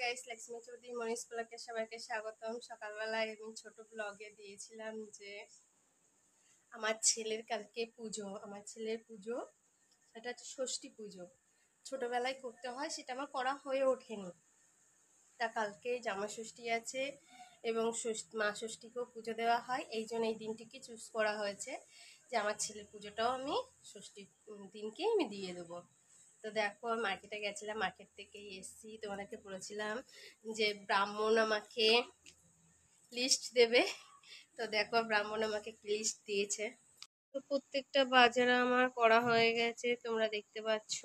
Guys, Lakshmi Chowdhury মনীষ ব্লগে সবাইকে স্বাগতম। সকালবেলায় আমি ছোট ব্লগে দিয়েছিলাম যে আমার ছেলের কালকে পুজো, আমার ছেলের পুজো, সেটা হচ্ছে ষষ্ঠী পুজো। ছোটবেলায় করতে হয়, সেটা আমার করা হয়ে ওঠেনি। তা কালকে জামা ষষ্ঠী আছে এবং মা ষষ্ঠীকেও পুজো দেওয়া হয়, এই জন্য এই দিনটিকে চুজ করা হয়েছে যে আমার ছেলের পুজোটাও আমি ষষ্ঠীর দিনকেই আমি দিয়ে দেবো। তো দেখো, মার্কেটে গেছিলাম, মার্কেট থেকেই এসছি। তোমাদেরকে বলেছিলাম যে ব্রাহ্মণ আমাকে লিস্ট দেবে, তো দেখো ব্রাহ্মণ আমাকে লিস্ট দিয়েছে। তো প্রত্যেকটা বাজার আমার করা হয়ে গেছে, তোমরা দেখতে পাচ্ছ।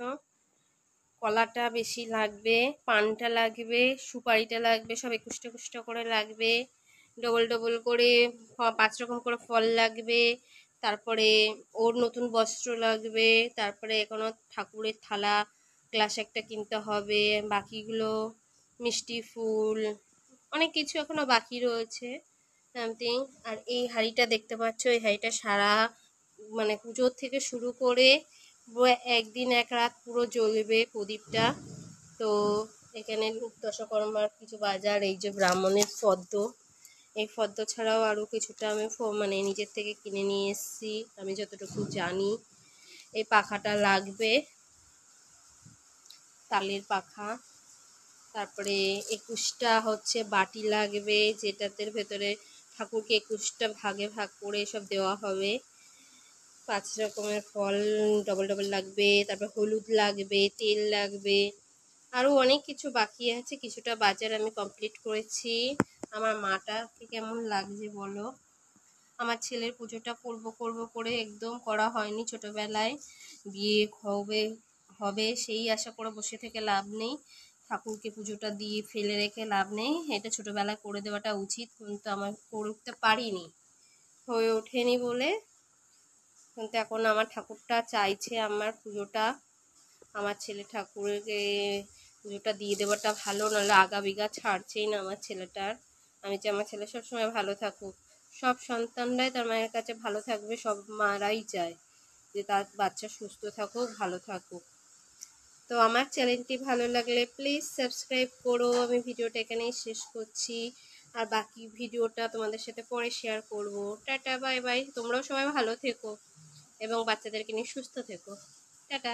কলাটা বেশি লাগবে, পানটা লাগবে, সুপারিটা লাগবে, সব 21টা করে লাগবে, ডবল ডবল করে 5 রকম করে ফল লাগবে, তারপরে ওর নতুন বস্ত্র লাগবে, তারপরে এখনো ঠাকুরের থালা গ্লাস একটা কিনতে হবে, বাকিগুলো মিষ্টি ফুল অনেক কিছু এখনো বাকি রয়েছে সামথিং। আর এই হাঁড়িটা দেখতে পাচ্ছ, এই হাঁড়িটা সারা মানে পুজোর থেকে শুরু করে একদিন এক রাত পুরো জ্বলবে প্রদীপটা। তো এখানে দশকর্মার কিছু বাজার, এই যে ব্রাহ্মণের ফদ্দ, এই ফদ্দ ছাড়াও আরও কিছুটা আমি মানে নিজের থেকে কিনে নিয়ে এসেছি আমি যতটুকু জানি। এই পাখাটা লাগবে, তালের পাখা। তারপরে 21টা হচ্ছে বাটি লাগবে, যেটাতে ভেতরে ঠাকুরকে 21টা ভাগে ভাগ করে সব দেওয়া হবে। 5 রকমের ফল ডবল ডবল লাগবে, তারপর হলুদ লাগবে, তেল লাগবে, আরও অনেক কিছু বাকি আছে। কিছুটা বাজার আমি কমপ্লিট করেছি। আমার মাটাকে কেমন লাগছে বলো? আমার ছেলের পুজোটা করব করে একদম করা হয়নি। ছোটবেলায় বিয়ে হবে সেই আশা করে বসে থেকে লাভ নেই, ঠাকুরকে পুজোটা দিয়ে ফেলে রেখে লাভ নেই। এটা ছোটবেলায় করে দেওয়াটা উচিত, কিন্তু আমার করতে পারিনি, হয়ে ওঠেনি বলে। কিন্তু এখন আমার ঠাকুরটা চাইছে আমার পুজোটা, আমার ছেলে ঠাকুরকে পুজোটা দিয়ে দেওয়াটা ভালো, নাহলে আগা বিঘা ছাড়ছেই না আমার ছেলেটার। আমি চাই আমার ছেলে সবসময় ভালো থাকুক। সব সন্তানরাই তার মায়ের কাছে ভালো থাকবে, সব মারাই চায় যে তার বাচ্চা সুস্থ থাকুক, ভালো থাকুক। তো আমার চ্যানেলটি ভালো লাগলে প্লিজ সাবস্ক্রাইব করো। আমি ভিডিওটা এখানেই শেষ করছি, আর বাকি ভিডিওটা তোমাদের সাথে পরে শেয়ার করব। Tata, bye bye. তোমরাও সবাই ভালো থেকো এবং বাচ্চাদেরকে নিয়ে সুস্থ থেকো। টাটা।